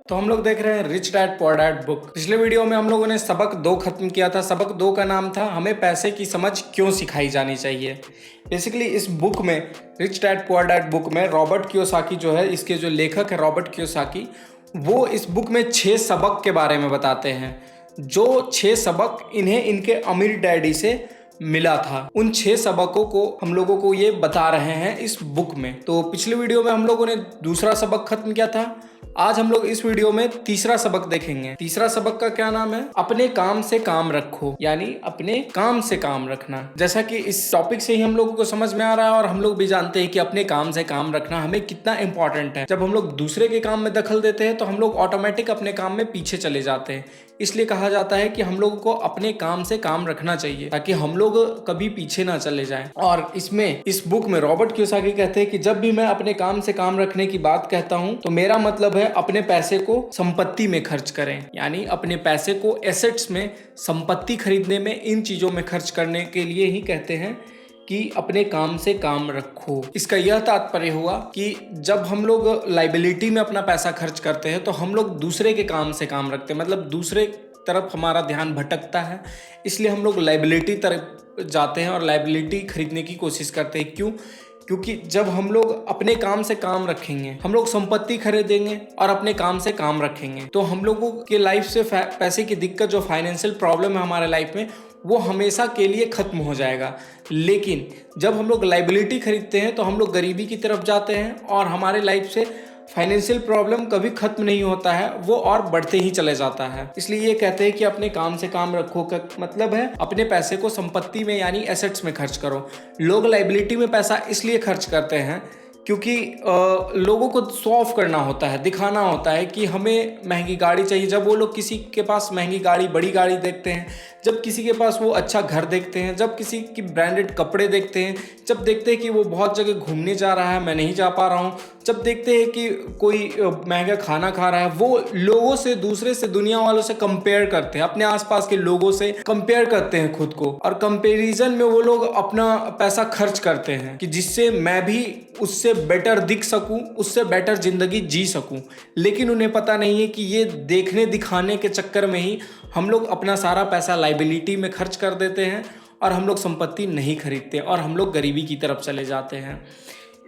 तो हम लोग देख रहे हैं rich dad poor dad book. पिछले वीडियो में हम लोगों ने सबक 2 खत्म किया था। सबक 2 का नाम था हमें पैसे की समझ क्यों सिखाई जानी चाहिए। बेसिकली इस बुक में, rich dad poor dad book में, रॉबर्ट कियोसाकी जो है, इसके जो लेखक है रॉबर्ट कियोसाकी, वो इस बुक में 6 सबक के बारे में बताते हैं। जो 6 सबक इन्हें इनके अमीर डैडी से मिला था, उन 6 सबकों को हम लोगों को ये बता रहे हैं इस बुक में। तो पिछले वीडियो में हम लोगों ने दूसरा सबक खत्म किया था। आज हम लोग इस वीडियो में तीसरा सबक देखेंगे। तीसरा सबक का क्या नाम है? अपने काम से काम रखो, यानी अपने काम से काम रखना। जैसा कि इस टॉपिक से ही हम लोगों को समझ में आ रहा है और हम लोग भी जानते हैं कि अपने काम से काम रखना हमें कितना इंपॉर्टेंट है। जब हम लोग दूसरे के काम में दखल देते हैं तो हम लोग ऑटोमेटिक अपने काम में पीछे चले जाते हैं। इसलिए कहा जाता है कि हम लोगों को अपने काम से काम रखना चाहिए ताकि हम लोग कभी पीछे ना चले जाएं। और इस बुक में रॉबर्ट कियोसाकी कहते हैं कि जब भी मैं अपने काम से काम रखने की बात कहता हूं तो मेरा मतलब है अपने पैसे को संपत्ति में खर्च करें, यानी अपने पैसे को एसेट्स में, संपत्ति खरीदने में, इन चीजों में खर्च करने के लिए ही कहते हैं कि अपने काम से काम रखो। इसका यह तात्पर्य हुआ कि जब हम लोग लाइबिलिटी में अपना पैसा खर्च करते हैं तो हम लोग दूसरे के काम से काम रखते हैं, मतलब दूसरे तरफ हमारा ध्यान भटकता है। इसलिए हम लोग लाइबिलिटी तरफ जाते हैं और लाइबिलिटी खरीदने की कोशिश करते हैं। क्यों? क्योंकि जब हम लोग अपने काम से काम रखेंगे, हम लोग संपत्ति खरीदेंगे और अपने काम से काम रखेंगे, तो हम लोगों के लाइफ से पैसे की दिक्कत, जो फाइनेंशियल प्रॉब्लम है हमारे लाइफ में, वो हमेशा के लिए खत्म हो जाएगा। लेकिन जब हम लोग लाइबिलिटी खरीदते हैं तो हम लोग गरीबी की तरफ जाते हैं और हमारे लाइफ से फाइनेंशियल प्रॉब्लम कभी खत्म नहीं होता है, वो और बढ़ते ही चले जाता है। इसलिए ये कहते हैं कि अपने काम से काम रखो का मतलब है अपने पैसे को संपत्ति में, यानी एसेट्स में खर्च करो। लोग लाइबिलिटी में पैसा इसलिए खर्च करते हैं क्योंकि लोगों को शो ऑफ करना होता है, दिखाना होता है कि हमें महंगी गाड़ी चाहिए। जब वो लोग किसी के पास महंगी गाड़ी, बड़ी गाड़ी देखते हैं, जब किसी के पास वो अच्छा घर देखते हैं, जब किसी की ब्रांडेड कपड़े देखते हैं, जब देखते हैं कि वो बहुत जगह घूमने जा रहा है, मैं नहीं जा पा रहा हूँ, जब देखते हैं कि कोई महंगा खाना खा रहा है, वो लोगों से, दूसरे से, दुनिया वालों से कंपेयर करते हैं, अपने आसपास के लोगों से कंपेयर करते हैं खुद को, और कंपेरिजन में वो लोग अपना पैसा खर्च करते हैं कि जिससे मैं भी उससे बेटर दिख सकूं, उससे बेटर जिंदगी जी सकूं। लेकिन उन्हें पता नहीं है कि ये देखने दिखाने के चक्कर में ही हम लोग अपना सारा पैसा लाइबिलिटी में खर्च कर देते हैं और हम लोग संपत्ति नहीं खरीदते और हम लोग गरीबी की तरफ चले जाते हैं।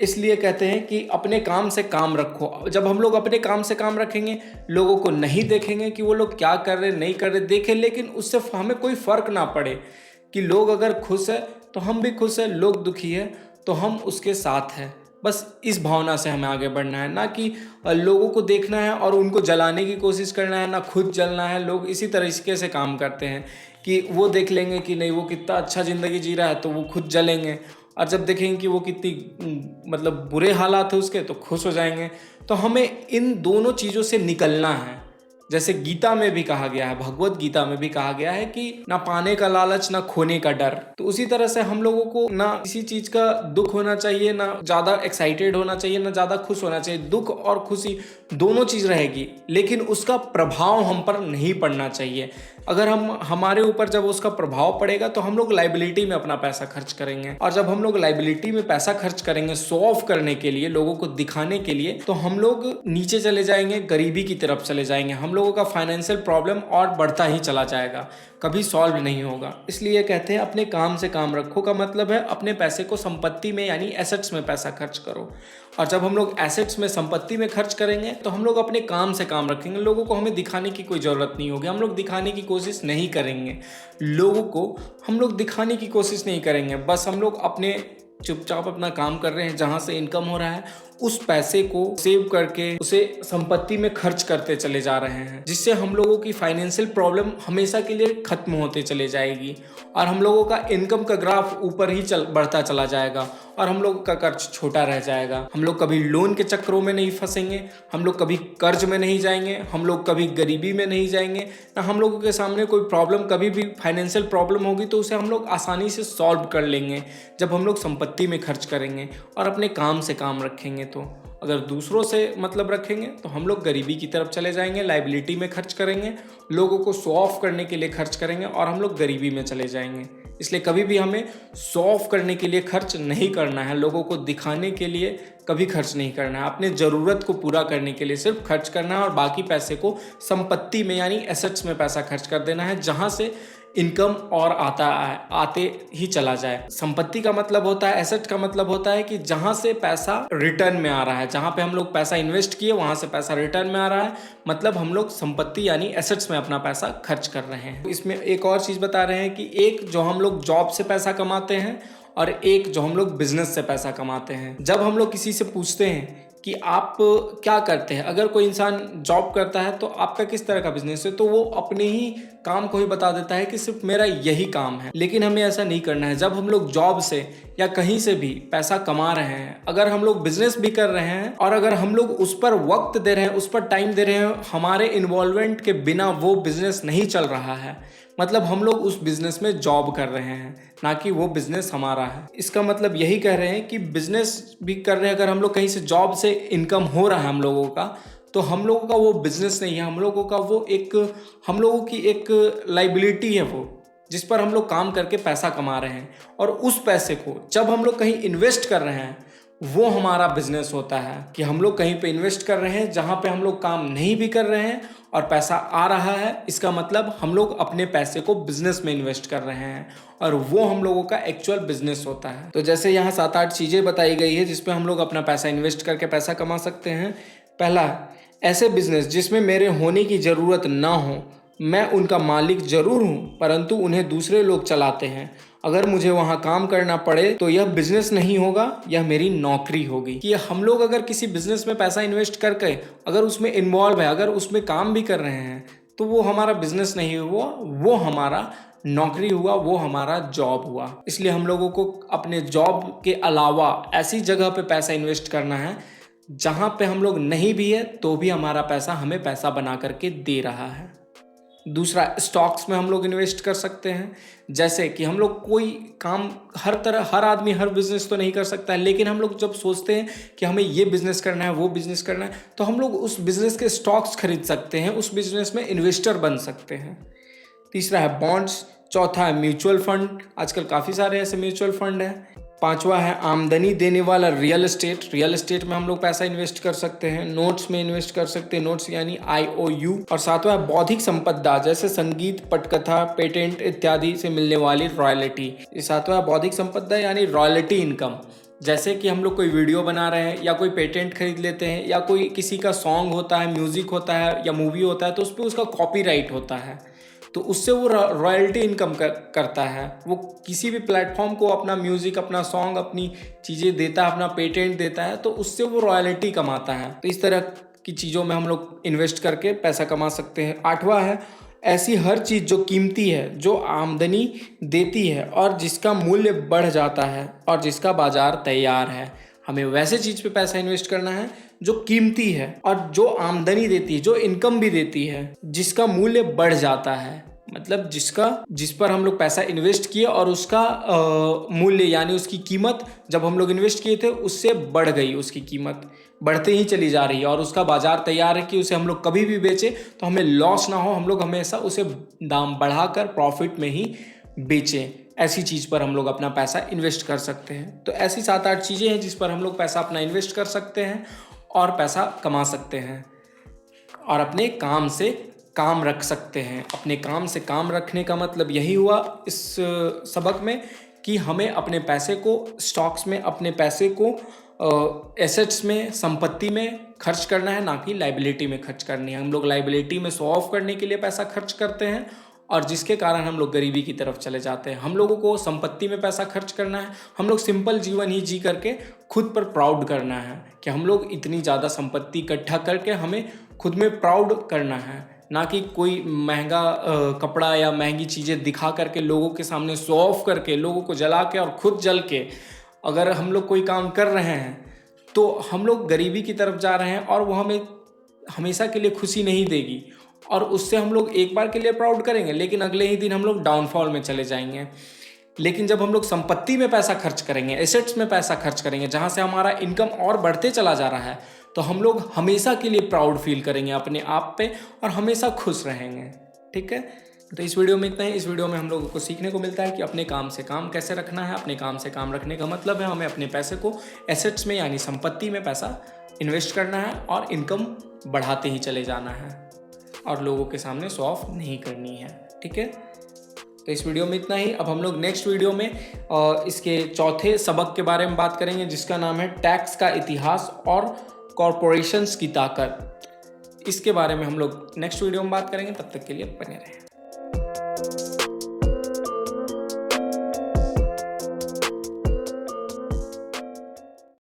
इसलिए कहते हैं कि अपने काम से काम रखो। जब हम लोग अपने काम से काम रखेंगे, लोगों को नहीं देखेंगे कि वो लोग क्या कर रहे, नहीं कर रहे, देखें, लेकिन उससे हमें कोई फर्क ना पड़े कि लोग अगर खुश है तो हम भी खुश है, लोग दुखी है तो हम उसके साथ हैं। बस इस भावना से हमें आगे बढ़ना है, ना कि लोगों को देखना है और उनको जलाने की कोशिश करना है, ना खुद जलना है। लोग इसी तरीके से काम करते हैं कि वो देख लेंगे कि नहीं वो कितना अच्छा ज़िंदगी जी रहा है तो वो खुद जलेंगे, और जब देखेंगे कि वो कितनी मतलब बुरे हालात है उसके तो खुश हो जाएंगे। तो हमें इन दोनों चीज़ों से निकलना है। जैसे गीता में भी कहा गया है, भगवत गीता में भी कहा गया है कि ना पाने का लालच, ना खोने का डर। तो उसी तरह से हम लोगों को ना किसी चीज का दुख होना चाहिए, ना ज्यादा एक्साइटेड होना चाहिए, ना ज्यादा खुश होना चाहिए। दुख और खुशी दोनों चीज रहेगी, लेकिन उसका प्रभाव हम पर नहीं पड़ना चाहिए। अगर हमारे ऊपर जब उसका प्रभाव पड़ेगा तो हम लोग लाइबिलिटी में अपना पैसा खर्च करेंगे, और जब हम लोग लाइबिलिटी में पैसा खर्च करेंगे शो ऑफ करने के लिए, लोगों को दिखाने के लिए, तो हम लोग नीचे चले जाएंगे, गरीबी की तरफ चले जाएंगे। हम लोगों का फाइनेंशियल प्रॉब्लम और बढ़ता ही चला जाएगा, कभी सॉल्व नहीं होगा। इसलिए कहते हैं अपने काम से काम रखो का मतलब है अपने पैसे को संपत्ति में, यानी एसेट्स में पैसा खर्च करो। और जब हम लोग एसेट्स में, संपत्ति में खर्च करेंगे तो हम लोग अपने काम से काम रखेंगे। लोगों को हमें दिखाने की कोई ज़रूरत नहीं होगी, हम लोग दिखाने की कोशिश नहीं करेंगे। लोगों को हम लोग दिखाने की कोशिश नहीं करेंगे, बस हम लोग अपने चुपचाप अपना काम कर रहे हैं, जहाँ से इनकम हो रहा है उस पैसे को सेव करके उसे संपत्ति में खर्च करते चले जा रहे हैं, जिससे हम लोगों की फाइनेंशियल प्रॉब्लम हमेशा के लिए खत्म होते चले जाएगी और हम लोगों का इनकम का ग्राफ ऊपर ही बढ़ता चला जाएगा और हम लोगों का कर्ज छोटा रह जाएगा। हम लोग कभी लोन के चक्करों में नहीं फंसेंगे, हम लोग कभी कर्ज में नहीं जाएंगे, हम लोग कभी गरीबी में नहीं जाएंगे, ना हम लोगों के सामने कोई प्रॉब्लम, कभी भी फाइनेंशियल प्रॉब्लम होगी तो उसे हम लोग आसानी से सॉल्व कर लेंगे जब हम लोग संपत्ति में खर्च करेंगे और अपने काम से काम रखेंगे। तो अगर दूसरों से मतलब रखेंगे तो हम लोग गरीबी की तरफ चले जाएंगे, लाइबिलिटी में खर्च करेंगे, लोगों को शो ऑफ करने के लिए खर्च करेंगे और हम लोग गरीबी में चले जाएंगे। इसलिए कभी भी हमें शो ऑफ करने के लिए खर्च नहीं करना है, लोगों को दिखाने के लिए कभी खर्च नहीं करना है। अपने ज़रूरत को पूरा करने के लिए सिर्फ खर्च करना है और बाकी पैसे को संपत्ति में यानी एसेट्स में पैसा खर्च कर देना है, जहाँ से इनकम और आते ही चला जाए। संपत्ति का मतलब होता है, एसेट का मतलब होता है कि जहां से पैसा रिटर्न में आ रहा है, जहां पे हम लोग पैसा इन्वेस्ट किए वहां से पैसा रिटर्न में आ रहा है, मतलब हम लोग संपत्ति यानी एसेट्स में अपना पैसा खर्च कर रहे हैं। इसमें एक और चीज़ बता रहे हैं कि एक जो हम लोग जॉब से पैसा कमाते हैं और एक जो हम लोग बिजनेस से पैसा कमाते हैं। जब हम लोग किसी से पूछते हैं कि आप क्या करते हैं, अगर कोई इंसान जॉब करता है तो आपका किस तरह का बिजनेस है, तो वो अपने ही काम को ही बता देता है कि सिर्फ मेरा यही काम है। लेकिन हमें ऐसा नहीं करना है। जब हम लोग जॉब से या कहीं से भी पैसा कमा रहे हैं, अगर हम लोग बिजनेस भी कर रहे हैं और अगर हम लोग उस पर वक्त दे रहे हैं, उस पर टाइम दे रहे हैं, हमारे इन्वॉल्वमेंट के बिना वो बिजनेस नहीं चल रहा है, मतलब हम लोग उस बिजनेस में जॉब कर रहे हैं, ना कि वो बिजनेस हमारा है। इसका मतलब यही कह रहे हैं कि बिजनेस भी कर रहे हैं, अगर हम लोग कहीं से जॉब से इनकम हो रहा है हम लोगों का, तो हम लोगों का वो बिजनेस नहीं है, हम लोगों का वो हम लोगों की एक लाइबिलिटी है वो, जिस पर हम लोग काम करके पैसा कमा रहे हैं। और उस पैसे को जब हम लोग कहीं इन्वेस्ट कर रहे हैं, वो हमारा बिजनेस होता है कि हम लोग कहीं पे इन्वेस्ट कर रहे हैं जहाँ पे हम लोग काम नहीं भी कर रहे हैं और पैसा आ रहा है। इसका मतलब हम लोग अपने पैसे को बिजनेस में इन्वेस्ट कर रहे हैं और वो हम लोगों का एक्चुअल बिजनेस होता है। तो जैसे यहाँ 7-8 चीज़ें बताई गई है जिसपे हम लोग अपना पैसा इन्वेस्ट करके पैसा कमा सकते हैं। पहला, ऐसे बिजनेस जिसमें मेरे होने की ज़रूरत ना हो, मैं उनका मालिक ज़रूर हूँ परंतु उन्हें दूसरे लोग चलाते हैं। अगर मुझे वहाँ काम करना पड़े तो यह बिजनेस नहीं होगा, यह मेरी नौकरी होगी। कि हम लोग अगर किसी बिजनेस में पैसा इन्वेस्ट करके अगर उसमें इन्वॉल्व है, अगर उसमें काम भी कर रहे हैं, तो वो हमारा बिजनेस नहीं हुआ, वो हमारा नौकरी हुआ, वो हमारा जॉब हुआ। इसलिए हम लोगों को अपने जॉब के अलावा ऐसी जगह पे पैसा इन्वेस्ट करना है जहाँ पे हम लोग नहीं भी है तो भी हमारा पैसा हमें पैसा बना करके दे रहा है। दूसरा, स्टॉक्स में हम लोग इन्वेस्ट कर सकते हैं। जैसे कि हम लोग कोई काम, हर आदमी हर बिजनेस तो नहीं कर सकता है, लेकिन हम लोग जब सोचते हैं कि हमें ये बिजनेस करना है, वो बिजनेस करना है, तो हम लोग उस बिजनेस के स्टॉक्स खरीद सकते हैं, उस बिजनेस में इन्वेस्टर बन सकते हैं। तीसरा है बॉन्ड्स। चौथा है म्यूचुअल फंड, आजकल काफ़ी सारे ऐसे म्यूचुअल फंड हैं। पांचवा है आमदनी देने वाला रियल एस्टेट। रियल एस्टेट में हम लोग पैसा इन्वेस्ट कर सकते हैं। नोट्स में इन्वेस्ट कर सकते हैं, नोट्स यानी IOU। और सातवां है बौद्धिक संपदा, जैसे संगीत, पटकथा, पेटेंट इत्यादि से मिलने वाली रॉयल्टी। ये सातवां है बौद्धिक संपदा यानी रॉयल्टी इनकम। जैसे कि हम लोग कोई वीडियो बना रहे हैं या कोई पेटेंट खरीद लेते हैं या कोई किसी का सॉन्ग होता है, म्यूजिक होता है या मूवी होता है, तो उस पर उसका कॉपीराइट होता है, तो उससे वो रॉयल्टी इनकम करता है। वो किसी भी प्लेटफॉर्म को अपना म्यूज़िक, अपना सॉन्ग, अपनी चीज़ें देता है, अपना पेटेंट देता है, तो उससे वो रॉयल्टी कमाता है। तो इस तरह की चीज़ों में हम लोग इन्वेस्ट करके पैसा कमा सकते हैं। आठवां है ऐसी हर चीज़ जो कीमती है, जो आमदनी देती है और जिसका मूल्य बढ़ जाता है और जिसका बाजार तैयार है। हमें वैसे चीज़ पे पैसा इन्वेस्ट करना है जो कीमती है और जो आमदनी देती है, जो इनकम भी देती है, जिसका मूल्य बढ़ जाता है, मतलब जिस पर हम लोग पैसा इन्वेस्ट किए और उसका मूल्य यानी उसकी कीमत जब हम लोग इन्वेस्ट किए थे उससे बढ़ गई, उसकी कीमत बढ़ते ही चली जा रही है और उसका बाजार तैयार है कि उसे हम लोग कभी भी बेचें तो हमें लॉस ना हो, हम लोग हमेशा उसे दाम बढ़ाकर प्रॉफिट में ही बेचें। ऐसी चीज़ पर हम लोग अपना पैसा इन्वेस्ट कर सकते हैं। तो ऐसी 7-8 चीज़ें हैं जिस पर हम लोग पैसा अपना इन्वेस्ट कर सकते हैं और पैसा कमा सकते हैं और अपने काम से काम रख सकते हैं। अपने काम से काम रखने का मतलब यही हुआ इस सबक में कि हमें अपने पैसे को स्टॉक्स में, अपने पैसे को एसेट्स में, संपत्ति में खर्च करना है, ना कि लाइबिलिटी में खर्च करनी है। हम लोग लाइबिलिटी में शो ऑफ करने के लिए पैसा खर्च करते हैं और जिसके कारण हम लोग गरीबी की तरफ चले जाते हैं। हम लोगों को संपत्ति में पैसा खर्च करना है, हम लोग सिंपल जीवन ही जी करके खुद पर प्राउड करना है कि हम लोग इतनी ज़्यादा संपत्ति इकट्ठा करके हमें खुद में प्राउड करना है, ना कि कोई महंगा कपड़ा या महंगी चीज़ें दिखा करके लोगों के सामने शो ऑफ करके, लोगों को जला के और खुद जल के अगर हम लोग कोई काम कर रहे हैं तो हम लोग गरीबी की तरफ जा रहे हैं और वो हमें हमेशा के लिए खुशी नहीं देगी। और उससे हम लोग एक बार के लिए प्राउड करेंगे लेकिन अगले ही दिन हम लोग डाउनफॉल में चले जाएंगे। लेकिन जब हम लोग संपत्ति में पैसा खर्च करेंगे, एसेट्स में पैसा खर्च करेंगे, जहाँ से हमारा इनकम और बढ़ते चला जा रहा है, तो हम लोग हमेशा के लिए प्राउड फील करेंगे अपने आप पे और हमेशा खुश रहेंगे। ठीक है, तो इस वीडियो में इतना ही। इस वीडियो में हम लोगों को सीखने को मिलता है कि अपने काम से काम कैसे रखना है। अपने काम से काम रखने का मतलब है हमें अपने पैसे को एसेट्स में यानी संपत्ति में पैसा इन्वेस्ट करना है और इनकम बढ़ाते ही चले जाना है और लोगों के सामने शो ऑफ नहीं करनी है। ठीक है, तो इस वीडियो में इतना ही। अब हम लोग नेक्स्ट वीडियो में इसके चौथे सबक के बारे में बात करेंगे, जिसका नाम है टैक्स का इतिहास और कॉरपोरेशंस की ताकत। इसके बारे में हम लोग नेक्स्ट वीडियो में बात करेंगे। तब तक के लिए बने रहें।